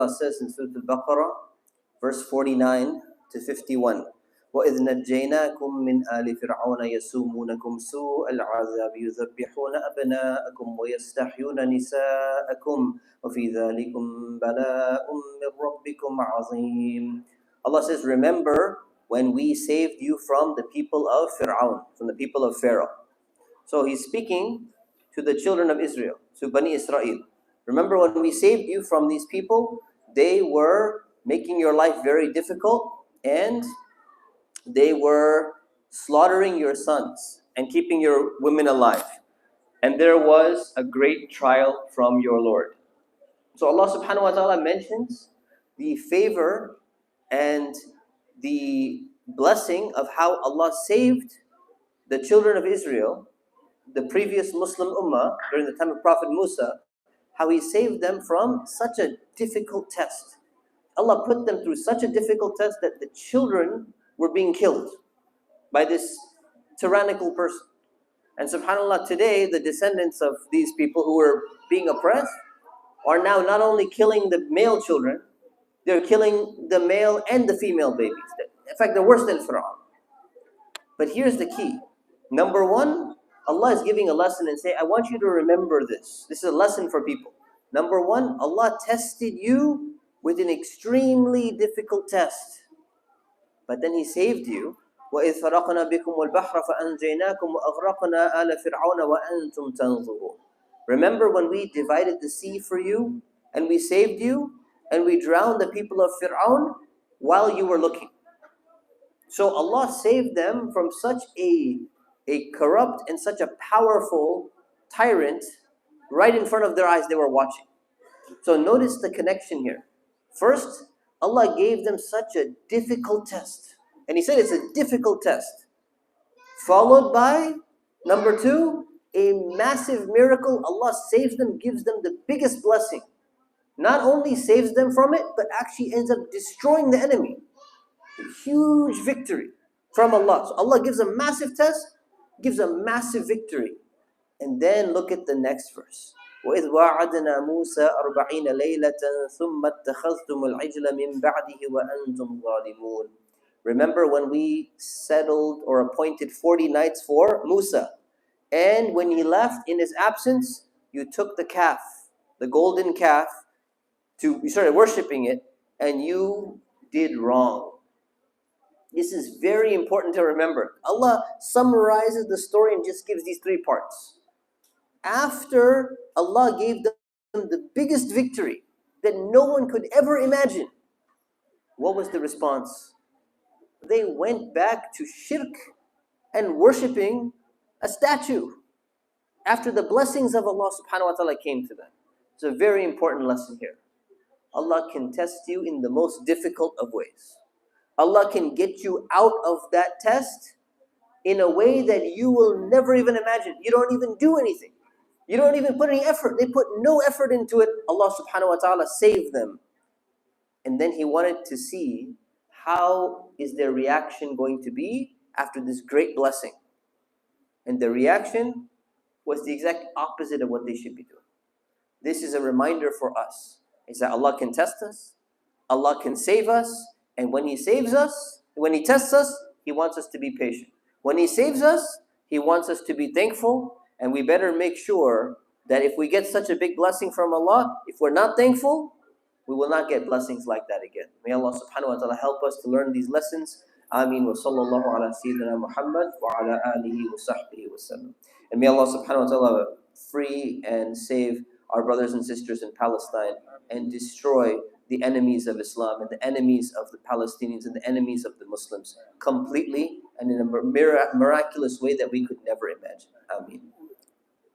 says in Surah Al-Baqarah, verse 49 to 51. وَإِذْ نَجَّيْنَاكُمْ مِنْ آلِ فِرْعَوْنَ يَسُومُونَكُمْ سُوءَ الْعَذَابِ يُذَبِّحُونَ أَبْنَاءَكُمْ وَيَسْتَحْيُونَ نِسَاءَكُمْ وَفِي ذَلِكُمْ بَلَاءٌ مِّن رَبِّكُمْ عَظِيمٌ. Allah says, remember when we saved you from the people of Fir'aun, from the people of Pharaoh. So he's speaking to the children of Israel, to Bani Israel. Remember when we saved you from these people, they were making your life very difficult and they were slaughtering your sons and keeping your women alive. And there was a great trial from your Lord. So Allah subhanahu wa ta'ala mentions the favor and the blessing of how Allah saved the children of Israel, the previous Muslim Ummah during the time of Prophet Musa, how He saved them from such a difficult test. Allah put them through such a difficult test that the children were being killed by this tyrannical person. And subhanAllah, today the descendants of these people who were being oppressed are now not only killing the male children, they're killing the male and the female babies. In fact, they're worse than Pharaoh. But here's the key. Number one, Allah is giving a lesson and saying, I want you to remember this. This is a lesson for people. Number one, Allah tested you with an extremely difficult test. But then He saved you. وَإِذْ فَرَقْنَا بِكُمُ الْبَحْرَ فَأَنْجَيْنَاكُمْ وَأَغْرَقْنَا آلَ فِرْعَوْنَ وَأَنْتُمْ تَنْظُرُونَ. Remember when we divided the sea for you, and we saved you, and we drowned the people of Fir'aun while you were looking. So Allah saved them from such a corrupt and such a powerful tyrant right in front of their eyes. They were watching. So notice the connection here. First, Allah gave them such a difficult test. And He said it's a difficult test. Followed by, number two, a massive miracle. Allah saves them, gives them the biggest blessing. Not only saves them from it, but actually ends up destroying the enemy. A huge victory from Allah. So Allah gives a massive test, gives a massive victory. And then look at the next verse. وَإِذْ وَاعَدْنَا مُوسَىٰ 40 لَيْلَةً ثُمَّ اتَّخَذْتُمُ الْعِجْلَ مِنْ بَعْدِهِ وَأَنْتُمْ ظَالِمُونَ. Remember when we settled or appointed 40 nights for Musa. And when he left in his absence, you took the calf, the golden calf, you started worshipping it, and you did wrong. This is very important to remember. Allah summarizes the story and just gives these three parts. After Allah gave them the biggest victory that no one could ever imagine, what was the response? They went back to shirk and worshipping a statue after the blessings of Allah subhanahu wa ta'ala came to them. It's a very important lesson here. Allah can test you in the most difficult of ways. Allah can get you out of that test in a way that you will never even imagine. You don't even do anything. You don't even put any effort. They put no effort into it. Allah subhanahu wa ta'ala saved them. And then He wanted to see how is their reaction going to be after this great blessing. And the reaction was the exact opposite of what they should be doing. This is a reminder for us. Is that Allah can test us, Allah can save us, and when He saves us, when He tests us, He wants us to be patient. When He saves us, He wants us to be thankful, and we better make sure that if we get such a big blessing from Allah, if we're not thankful, we will not get blessings like that again. May Allah subhanahu wa ta'ala help us to learn these lessons. Ameen wa sallallahu ala sayyidina Muhammad wa ala alihi wa sahbihi wa sallam. And may Allah subhanahu wa ta'ala free and save our brothers and sisters in Palestine and destroy the enemies of Islam and the enemies of the Palestinians and the enemies of the Muslims completely and in a miraculous way that we could never imagine. Ameen.